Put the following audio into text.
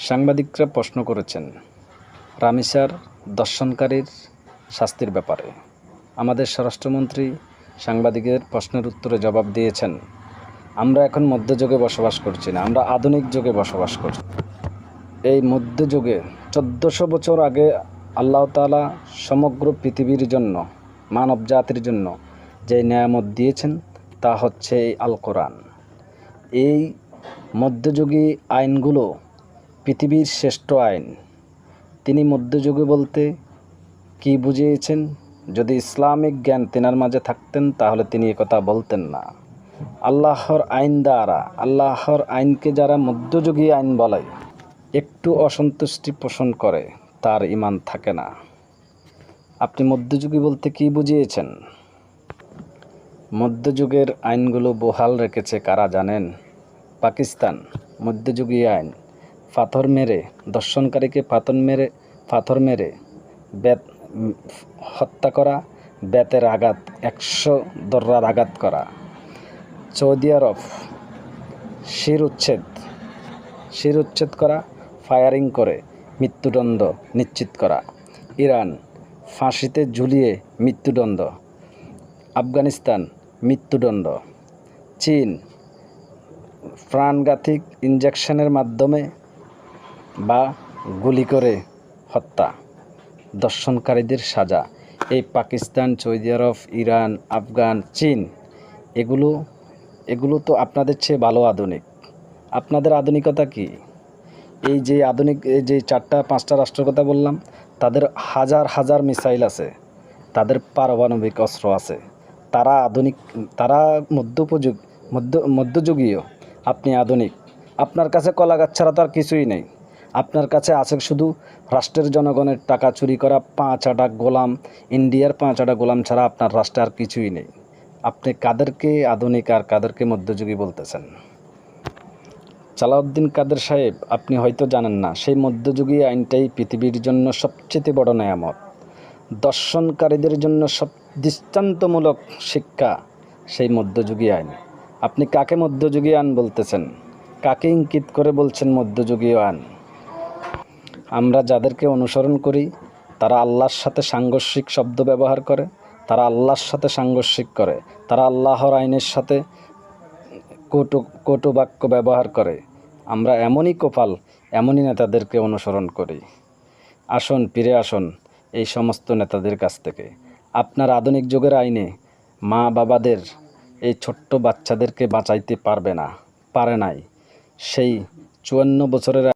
সাংবাদিকরা প্রশ্ন করেছেন রামিসার দর্শনকারীর শাস্তির ব্যাপারে। আমাদের স্বরাষ্ট্রমন্ত্রী সাংবাদিকের প্রশ্নের উত্তরে জবাব দিয়েছেন, আমরা এখন মধ্যযুগে বসবাস করছি না, আমরা আধুনিক যুগে বসবাস করছি। এই মধ্যযুগে 1400 বছর আগে আল্লাহ তাআলা সমগ্র পৃথিবীর জন্য, মানব জাতির জন্য যে নিয়ামত দিয়েছেন তা হচ্ছে এই আল কোরআন। এই মধ্যযুগী আইনগুলো পৃথিবীর শ্রেষ্ঠ আইন। তিনি মধ্যযুগে বলতে কি বুঝিয়েছেন? যদি ইসলামিক জ্ঞান তেনার মাঝে থাকতেন তাহলে তিনি একথা বলতেন না। আল্লাহর আইন দ্বারা, আল্লাহর আইনকে যারা মধ্যযুগী আইন বলে, একটু অসন্তুষ্টি পোষণ করে, তার ঈমান থাকে না। আপনি মধ্যযুগী বলতে কি বুঝিয়েছেন? মধ্যযুগের আইনগুলো বহাল রেখেছে কারা জানেন? পাকিস্তান। মধ্যযুগী আইন, পাথর মেরে, দর্শনকারীকে পাথর মেরে হত্যা করা, বেতের আঘাত 100 দররার আঘাত করা। সৌদি আরব শির উচ্ছেদ করা, ফায়ারিং করে মৃত্যুদণ্ড নিশ্চিত করা। ইরান ফাঁসিতে ঝুলিয়ে মৃত্যুদণ্ড। আফগানিস্তান মৃত্যুদণ্ড। চীন প্রাণঘাতী ইনজেকশনের মাধ্যমে বা গুলি করে হত্যা। দর্শনকারীদের সাজা। এই পাকিস্তান, সৌদি আরব, ইরান, আফগান, চীন, এগুলো তো আপনাদের চেয়ে ভালো আধুনিক। আপনাদের আধুনিকতা কি? এই যে 4-5টা রাষ্ট্রের কথা বললাম, তাদের হাজার হাজার মিসাইল আছে, তাদের পারমাণবিক অস্ত্র আছে, তারা আধুনিক, তারা মধ্যযুগীয়, আপনি আধুনিক। আপনার কাছে কলাগাছ ছাড়া তো আর কিছুই নেই। আপনার কাছে আছে শুধু রাষ্ট্রের জনগণের টাকা চুরি করা 5 গোলাম, ইন্ডিয়ার 5 গোলাম ছাড়া আপনার রাষ্ট্রে আর কিছুই নেই। আপনি কাদেরকে আধুনিক আর কাদেরকে মধ্যযুগী বলতেছেন? সালাউদ্দিন কাদের সাহেব, আপনি হয়তো জানেন না, সেই মধ্যযুগী আইনটাই পৃথিবীর জন্য সবচেয়ে বড় নেয়ামত। দর্শনকারীদের জন্য সব দৃষ্টান্তমূলক শিক্ষা সেই মধ্যযুগী আইন। আপনি কাকে মধ্যযুগী আইন বলতেছেন? কাকে ইঙ্গিত করে বলছেন মধ্যযুগী আইন? আমরা যাদেরকে অনুসরণ করি তারা আল্লাহর সাথে সাংঘর্ষিক শব্দ ব্যবহার করে, তারা আল্লাহর সাথে সাংঘর্ষিক করে, তারা আল্লাহর আইনের সাথে কটু বাক্য ব্যবহার করে। আমরা এমনই কপাল, এমনই নেতাদেরকে অনুসরণ করি। আসুন, ফিরে আসুন এই সমস্ত নেতাদের কাছ থেকে। আপনার আধুনিক যুগের আইনে মা বাবাদের, এই ছোট্ট বাচ্চাদেরকে বাঁচাইতে পারে নাই। সেই 54 বছরের